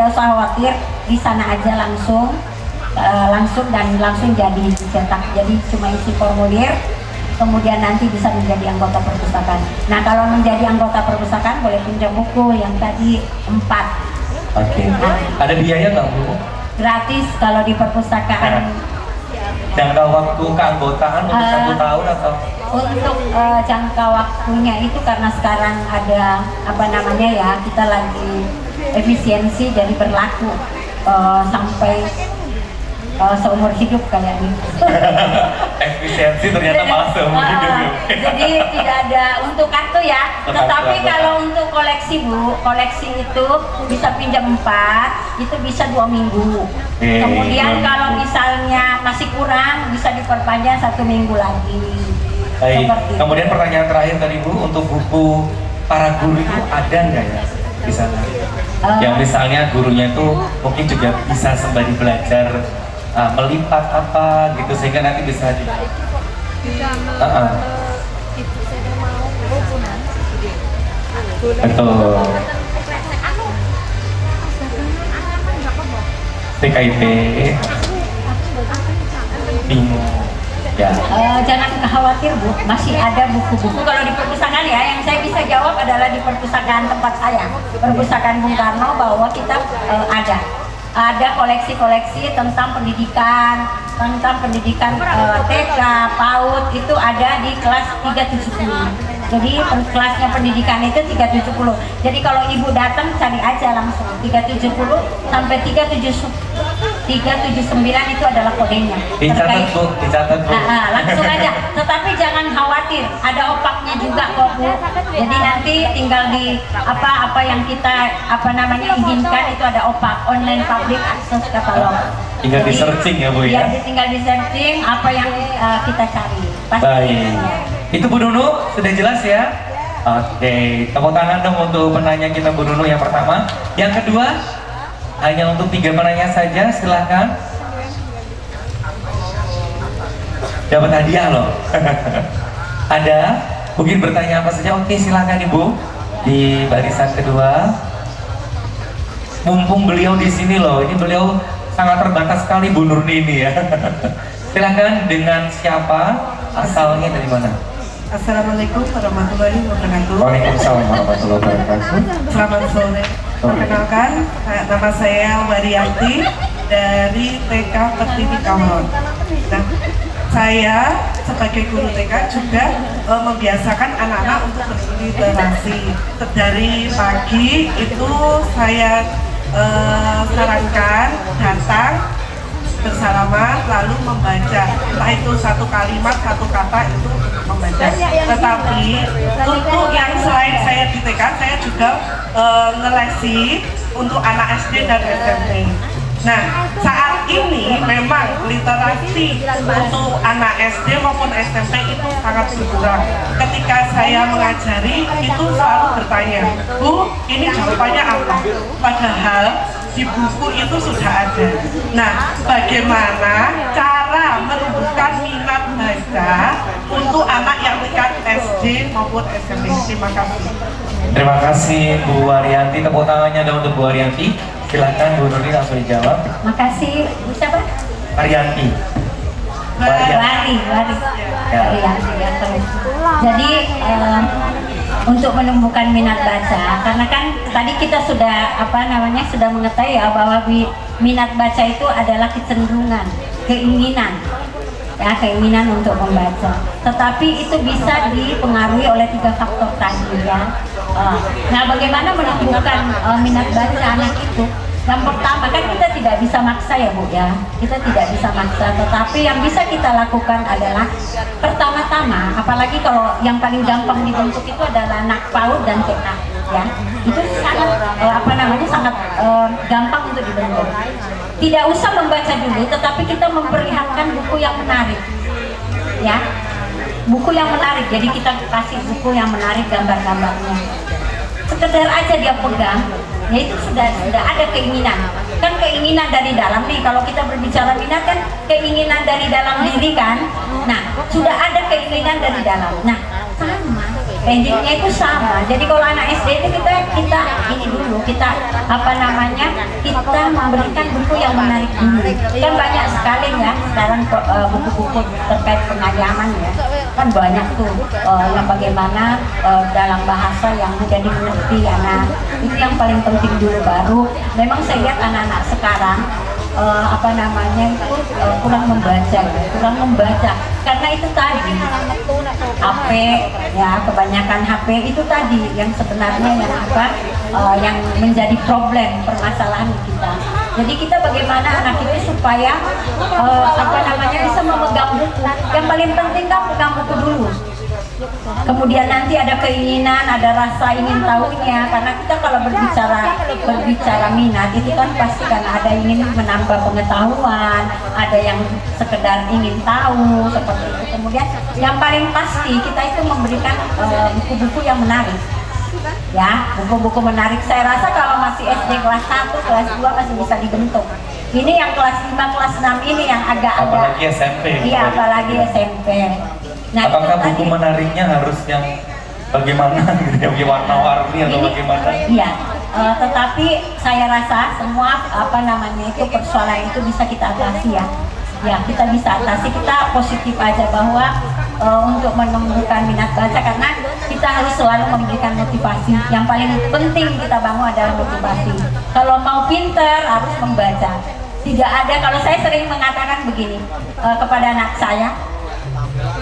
usah khawatir, di sana aja langsung jadi dicetak. Jadi cuma isi formulir, kemudian nanti bisa menjadi anggota perpustakaan. Nah, kalau menjadi anggota perpustakaan boleh pinjam buku yang tadi 4. Oke. Ada biaya nggak Bu? Gratis kalau di perpustakaan. Jangka waktu keanggotaan untuk 1 tahun atau? Untuk jangka waktunya itu karena sekarang ada apa namanya ya, kita lagi efisiensi, jadi berlaku sampai seumur hidup kayaknya. Efisiensi ternyata malah seumur hidup ya. Jadi tidak ada untuk kartu ya. Tetapi kalau untuk koleksi Bu, koleksi itu bisa pinjam 4, itu bisa 2 minggu. Kemudian kalau misalnya masih kurang, bisa diperpanjang 1 minggu lagi. Baik. Kemudian pertanyaan terakhir tadi Bu, untuk buku para guru itu ada nggak ya di sana? Yang misalnya gurunya itu mungkin juga bisa sembari belajar melipat apa gitu sehingga nanti bisa di betul. TKIP bingung ya. Jangan khawatir Bu, masih ada buku-buku. Kalau di perpustakaan ya, yang saya bisa jawab adalah di perpustakaan tempat saya, perpustakaan Bung Karno, bahwa kita ada koleksi-koleksi tentang pendidikan TK, PAUD, itu ada di kelas 370. Jadi kelasnya pendidikan itu 370. Jadi kalau Ibu datang cari aja langsung 370 sampai 379 itu adalah kodenya. Dicatat Bu. Langsung aja. Tetapi jangan khawatir, ada opaknya juga kok Bu. Jadi nanti tinggal di apa yang kita inginkan, itu ada opak, online public access catalog. Tinggal di searching ya Bu ya. Tinggal di searching apa yang kita cari. Pasti. Baik. Itu Bu Nunu sudah jelas ya. Oke, tepuk tangan dong untuk penanya kita Bu Nunu yang pertama. Yang kedua, hanya untuk 3 penanya saja, silahkan. Dapat hadiah loh. Ada? Mungkin bertanya apa saja? Oke, silahkan Ibu di barisan kedua. Mumpung beliau di sini loh, ini beliau sangat terbatas sekali Bu Nurni ini ya. Silahkan, dengan siapa? Asalnya dari mana? Assalamualaikum warahmatullahi wabarakatuh. Waalaikumsalam warahmatullahi wabarakatuh. Selamat sore. Perkenalkan, nama saya Wariyanti dari TK Pertiwi Kamron. Nah, saya sebagai guru TK juga membiasakan anak-anak untuk berliterasi. Dari pagi itu saya sarankan datang bersalaman lalu membaca, entah itu 1 kalimat 1 kata itu membaca. Tetapi untuk yang selain saya di TK, saya juga ngelesi untuk anak SD dan SMP. Nah, saat ini memang literasi untuk anak SD maupun SMP itu sangat berkurang. Ketika saya mengajari, itu selalu bertanya, Bu, ini jawabannya apa? Padahal di buku itu sudah ada. Nah, bagaimana cara menumbuhkan minat baca untuk anak yang tingkat SD maupun SMP? Terima kasih. Terima kasih Bu Wariyanti. Tepuk tangannya dong untuk Bu Wariyanti. Silakan Bu Nurni langsung dijawab. Makasih. Bu siapa? Wariyanti. Wari. Ya. Ya, terus. Jadi untuk menumbuhkan minat baca, karena kan tadi kita sudah sudah mengetahui ya bahwa minat baca itu adalah kecenderungan, keinginan untuk membaca. Tetapi itu bisa dipengaruhi oleh 3 faktor tadi ya. Nah, bagaimana menumbuhkan minat baca anak itu? Yang pertama kan kita tidak bisa maksa ya Bu ya, kita tidak bisa maksa, tetapi yang bisa kita lakukan adalah pertama-tama, apalagi kalau yang paling gampang dibentuk itu adalah anak PAUD dan TK ya, itu sangat sangat gampang untuk dibentuk. Tidak usah membaca dulu, tetapi kita memperlihatkan buku yang menarik ya, buku yang menarik. Jadi kita kasih buku yang menarik, gambar-gambarnya, sekedar aja dia pegang, ya itu sudah ada keinginan. Kan keinginan dari dalam nih, kalau kita berbicara minat kan keinginan dari dalam diri kan. Nah, sudah ada keinginan dari dalam. Nah, sama, pendeknya itu sama. Jadi kalau anak SD itu kita ini dulu, kita memberikan buku yang menarik dulu. Kan banyak sekali ya sekarang buku-buku terkait pengajaman ya, kan banyak tuh yang bagaimana dalam bahasa yang mudah dimengerti anak. Itu yang paling penting dulu, baru memang saya lihat anak-anak sekarang kurang membaca karena itu tadi HP ya, kebanyakan HP itu tadi yang sebenarnya yang menjadi permasalahan kita. Jadi kita bagaimana anak itu supaya bisa memegang buku. Yang paling penting kan pegang buku dulu. Kemudian nanti ada keinginan, ada rasa ingin tahunya, karena kita kalau berbicara minat itu kan pasti kan ada ingin menambah pengetahuan, ada yang sekedar ingin tahu seperti itu. Kemudian yang paling pasti kita itu memberikan buku-buku yang menarik. Ya, buku-buku menarik. Saya rasa kalau masih SD kelas 1, kelas 2 masih bisa dibentuk. Ini yang kelas 5, kelas 6 ini yang agak-agak. Apalagi SMP. Iya, apalagi SMP. Nah, apakah buku menariknya harus yang bagaimana gitu, yang warna-warni atau bagaimana? Iya, tetapi saya rasa semua itu persoalan itu bisa kita atasi ya. Ya, kita bisa atasi, kita positif aja bahwa untuk menumbuhkan minat baca, karena kita harus selalu memberikan motivasi. Yang paling penting kita bangun adalah motivasi. Kalau mau pinter harus membaca. Tidak ada, kalau saya sering mengatakan begini kepada anak saya,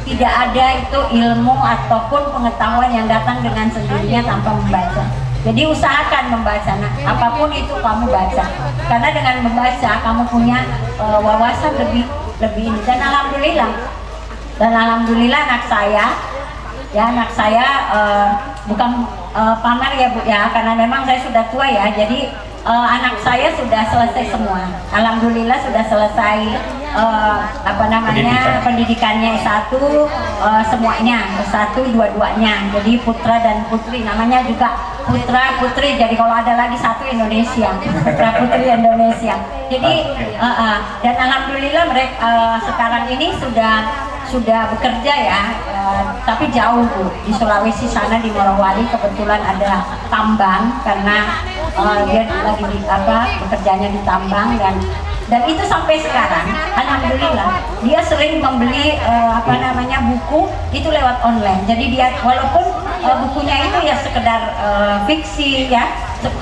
tidak ada itu ilmu ataupun pengetahuan yang datang dengan sendirinya tanpa membaca. Jadi usahakan membaca, apapun itu kamu baca, karena dengan membaca kamu punya wawasan lebih ini. Dan alhamdulillah anak saya bukan pamer ya Bu ya, karena memang saya sudah tua ya, jadi anak saya sudah selesai semua. Alhamdulillah sudah selesai pendidikannya S1, semuanya S1 dua-duanya. Jadi putra dan putri, namanya juga putra putri. Jadi kalau ada lagi satu Indonesia, putra putri Indonesia. Jadi dan alhamdulillah mereka sekarang ini sudah bekerja ya, tapi jauh Bu, di Sulawesi sana, di Morowali kebetulan ada tambang, karena dia lagi bekerjanya di tambang, dan itu sampai sekarang alhamdulillah dia sering membeli buku itu lewat online. Jadi dia walaupun bukunya itu ya sekedar fiksi ya,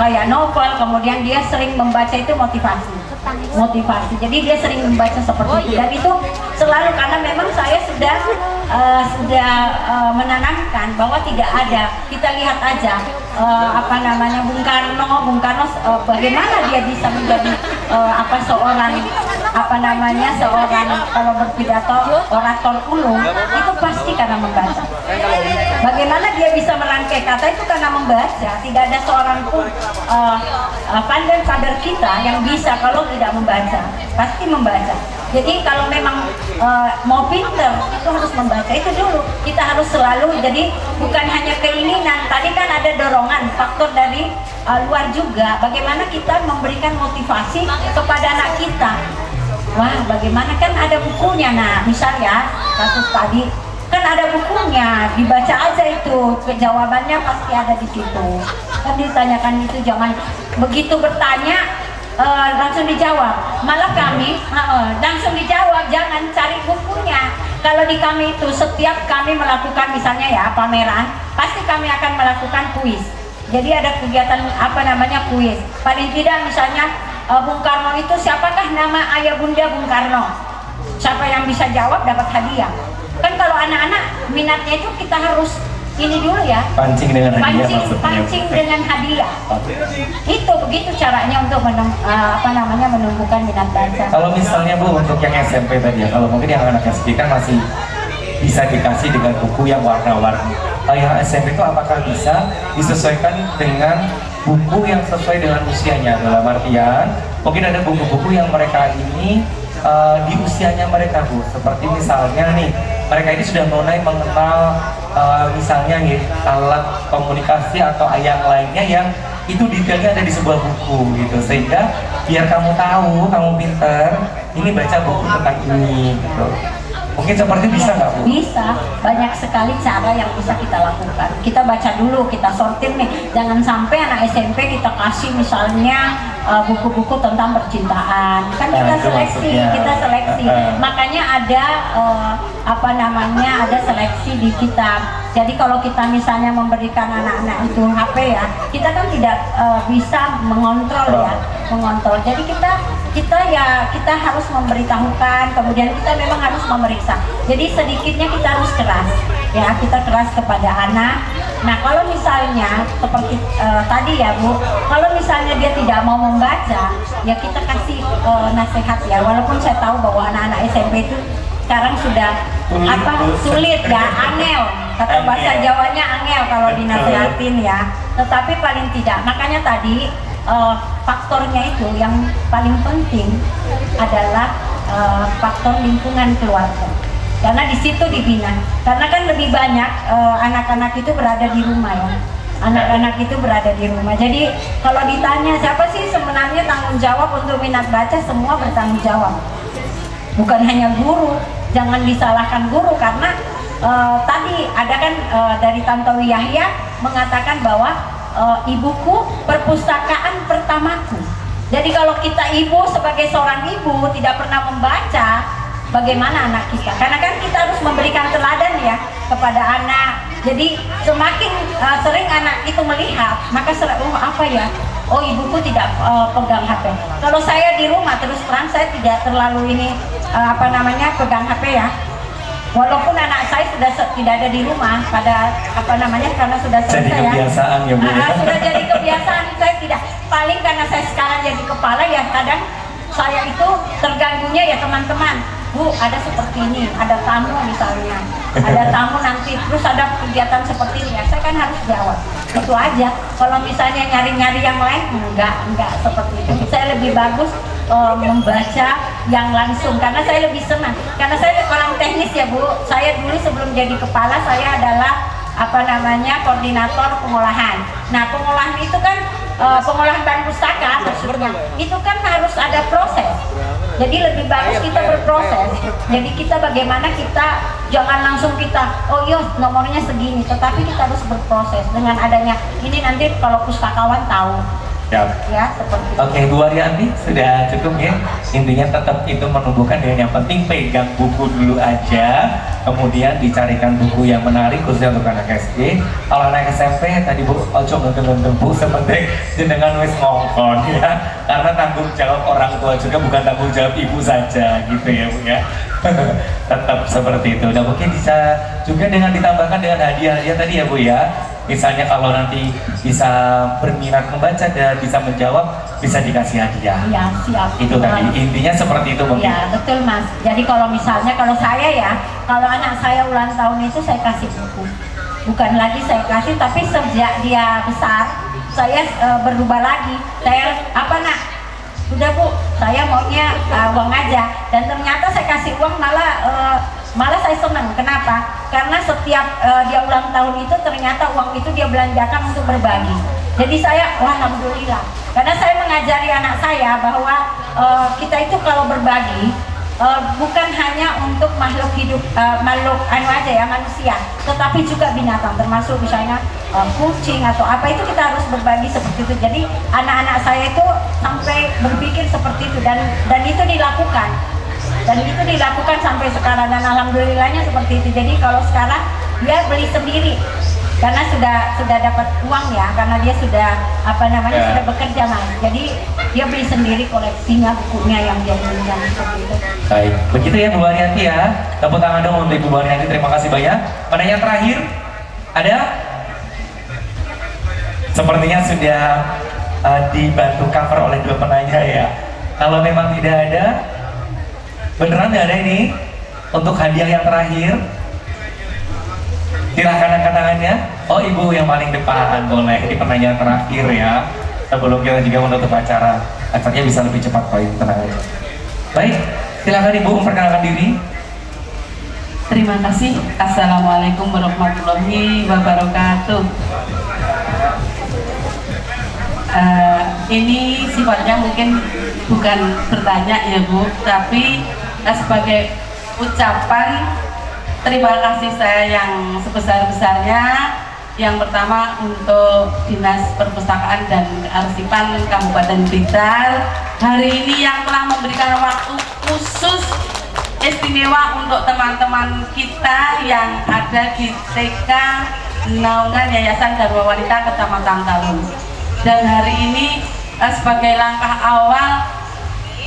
kayak novel, kemudian dia sering membaca itu motivasi. Jadi dia sering membaca seperti itu, dan itu selalu, karena memang saya sudah menanamkan bahwa tidak ada, kita lihat aja Bung Karno bagaimana dia bisa menjadi seorang kalau berpidato orator ulung, itu pasti karena membaca. Bagaimana dia bisa merangkai kata itu karena membaca. Tidak ada seorang pun kader kita yang bisa kalau tidak membaca, pasti membaca. Jadi kalau memang mau pinter itu harus membaca itu dulu. Kita harus selalu, jadi bukan hanya keinginan. Tadi kan ada dorongan, faktor dari luar juga. Bagaimana kita memberikan motivasi kepada anak kita. Wah, bagaimana, kan ada bukunya. Nah, misalnya kasus tadi kan ada bukunya, dibaca aja itu, jawabannya pasti ada di situ. Kan ditanyakan itu, jangan begitu bertanya langsung dijawab. Malah kami langsung dijawab, jangan cari bukunya. Kalau di kami itu setiap kami melakukan misalnya ya pameran, pasti kami akan melakukan kuis. Jadi ada kegiatan kuis. Paling tidak misalnya Bung Karno itu siapakah nama ayah bunda Bung Karno? Siapa yang bisa jawab dapat hadiah. Kan kalau anak-anak minatnya itu kita harus ini dulu ya, pancing dengan hadiah. Itu begitu caranya untuk menumbuhkan minat baca. Kalau misalnya Bu, untuk yang SMP tadi ya, kalau mungkin yang anak SMP kan masih bisa dikasih dengan buku yang warna-warni. Yang SMP itu apakah bisa disesuaikan dengan buku yang sesuai dengan usianya? Dalam artian mungkin ada buku-buku yang mereka ini di usianya mereka Bu, seperti misalnya nih, mereka ini sudah mulai mengenal misalnya nih alat komunikasi atau yang lainnya yang itu detailnya ada di sebuah buku gitu, sehingga biar kamu tahu, kamu pinter, ini baca buku tentang ini gitu. Mungkin seperti bisa nggak Bu? Bisa, banyak sekali cara yang bisa kita lakukan. Kita baca dulu, kita sortir nih. Jangan sampai anak SMP kita kasih misalnya buku-buku tentang percintaan. Kan kita seleksi, makanya ada apa namanya, ada seleksi di kitab. Jadi kalau kita misalnya memberikan anak-anak itu HP ya, kita kan tidak bisa mengontrol ya, mengontrol. Jadi kita harus memberitahukan, kemudian kita memang harus memeriksa. Jadi sedikitnya kita harus keras, ya, kita keras kepada anak. Nah kalau misalnya seperti tadi ya Bu, kalau misalnya dia tidak mau membaca, ya kita kasih nasihat ya. Walaupun saya tahu bahwa anak-anak SMP itu sekarang sudah sulit ya, angel, kata bahasa Jawanya angel kalau dinasihatin ya. Tetapi paling tidak, makanya tadi faktornya itu yang paling penting adalah faktor lingkungan keluarga. Karena di situ dibina. Karena kan lebih banyak anak-anak itu berada di rumah ya. Anak-anak itu berada di rumah. Jadi kalau ditanya siapa sih sebenarnya tanggung jawab untuk minat baca, semua bertanggung jawab. Bukan hanya guru. Jangan disalahkan guru karena tadi ada kan dari Tantowi Yahya mengatakan bahwa ibuku perpustakaan pertamaku. Jadi kalau kita ibu sebagai seorang ibu tidak pernah membaca, bagaimana anak kita? Karena kan kita harus memberikan teladan ya kepada anak. Jadi semakin sering anak itu melihat, maka apa ya? Oh ibuku tidak pegang HP. Kalau saya di rumah terus terang saya tidak terlalu pegang HP ya. Walaupun anak saya sudah tidak ada di rumah karena sudah selesai jadi kebiasaan ya Bu. Sudah jadi kebiasaan. Saya tidak, paling karena saya sekarang jadi kepala ya, kadang saya itu terganggunya ya teman-teman. Bu, ada seperti ini, ada tamu misalnya, ada tamu nanti, terus ada kegiatan seperti ini ya, saya kan harus jawab. Itu aja. Kalau misalnya nyari-nyari yang lain, enggak seperti itu. Saya lebih bagus membaca yang langsung, karena saya lebih senang. Karena saya orang teknis ya Bu, saya dulu sebelum jadi kepala, saya adalah koordinator pengolahan. Nah pengolahan itu kan pengolahan bahan pustaka maksudnya itu kan harus ada proses. Jadi lebih bagus kita berproses. Jadi kita bagaimana kita jangan langsung kita oh iya nomornya segini, tetapi kita harus berproses. Dengan adanya ini nanti kalau pustakawan tahu. Ya, seperti itu. Oke, Bu Arianti sudah cukup ya. Intinya tetap itu menumbuhkan dengan yang penting pegang buku dulu aja, kemudian dicarikan buku yang menarik khususnya untuk anak SD. Kalau anak SMP tadi Bu ojo ngenteng Bu seperti jenengan wis ngongkon ya. Karena tanggung jawab orang tua juga bukan tanggung jawab ibu saja gitu ya Bu ya. Tetap seperti itu. Nah mungkin bisa juga dengan ditambahkan dengan hadiah-hadiah tadi ya Bu ya. Misalnya kalau nanti bisa berminat membaca dan bisa menjawab, bisa dikasih hadiah. Iya, siap. Itu tadi, intinya seperti itu mungkin. Iya, betul Mas. Jadi kalau misalnya, kalau saya ya, kalau anak saya ulang tahun itu saya kasih buku. Bukan lagi saya kasih, tapi sejak dia besar, saya berubah lagi. Saya, Sudah Bu, saya maunya uang aja. Dan ternyata saya kasih uang malah saya senang. Kenapa? Karena setiap dia ulang tahun itu ternyata uang itu dia belanjakan untuk berbagi. Jadi saya, alhamdulillah. Karena saya mengajari anak saya bahwa kita itu kalau berbagi bukan hanya untuk makhluk hidup, manusia, tetapi juga binatang, termasuk misalnya kucing atau apa, itu kita harus berbagi seperti itu. Jadi anak-anak saya itu sampai berpikir seperti itu dan itu dilakukan. Dan itu dilakukan sampai sekarang dan alhamdulillahnya seperti itu. Jadi kalau sekarang dia beli sendiri karena sudah dapat uang ya, karena dia sudah sudah bekerja Mas. Jadi dia beli sendiri koleksinya, bukunya yang dia belikan seperti itu. Baik, begitu ya Bu Arianti ya. Tepuk tangan dong untuk Bu Arianti, terima kasih banyak. Penanya terakhir ada? Sepertinya sudah dibantu cover oleh dua penanya ya. Kalau memang tidak ada, beneran nggak ada ini untuk hadiah yang terakhir? Silahkan angkat tangannya. Oh Ibu yang paling depan boleh di pertanyaan terakhir ya. Sebelum kita juga menutup acara, acaranya bisa lebih cepat Pak, tenang aja. Baik, silahkan Ibu memperkenalkan diri. Terima kasih. Assalamualaikum warahmatullahi wabarakatuh. Ini sifatnya mungkin bukan bertanya ya Bu, tapi sebagai ucapan terima kasih saya yang sebesar-besarnya Yang pertama untuk Dinas Perpustakaan dan Kearsipan Kabupaten Blitar, hari ini yang telah memberikan waktu khusus istimewa untuk teman-teman kita yang ada di TK Naungan Yayasan Dharma Wanita Kecamatan Talun. Dan hari ini sebagai langkah awal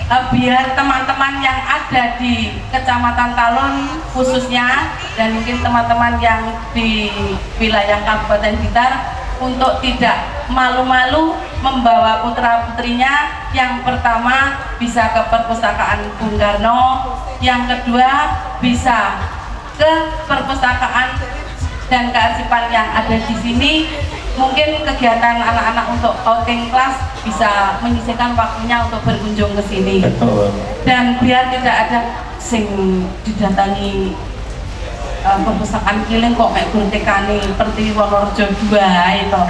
biar teman-teman yang ada di Kecamatan Talun khususnya, dan mungkin teman-teman yang di wilayah Kabupaten Blitar, untuk tidak malu-malu membawa putra-putrinya. Yang pertama bisa ke Perpustakaan Bung Karno, yang kedua bisa ke Perpustakaan dan Kearsipan yang ada di sini. Mungkin kegiatan anak-anak untuk outing kelas bisa menyisihkan waktunya untuk berkunjung ke sini. Betul. Dan biar tidak ada sing didatangi perpustakaan Kiling kok mek guntekane Pertiwi Wonorejo 2 itu.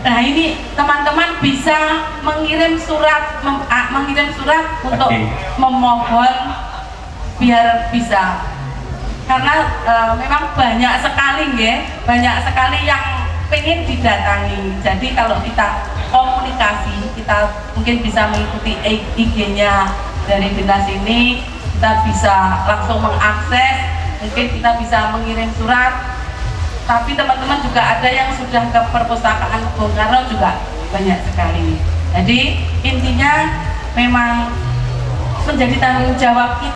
Nah, ini teman-teman bisa mengirim surat untuk memohon biar bisa. Karena memang banyak sekali banyak sekali yang pengen didatangi. Jadi kalau kita komunikasi, kita mungkin bisa mengikuti IG-nya dari dinas ini, kita bisa langsung mengakses, mungkin kita bisa mengirim surat. Tapi teman-teman juga ada yang sudah ke Perpustakaan Bung Karno juga banyak sekali. Jadi intinya memang menjadi tanggung jawab kita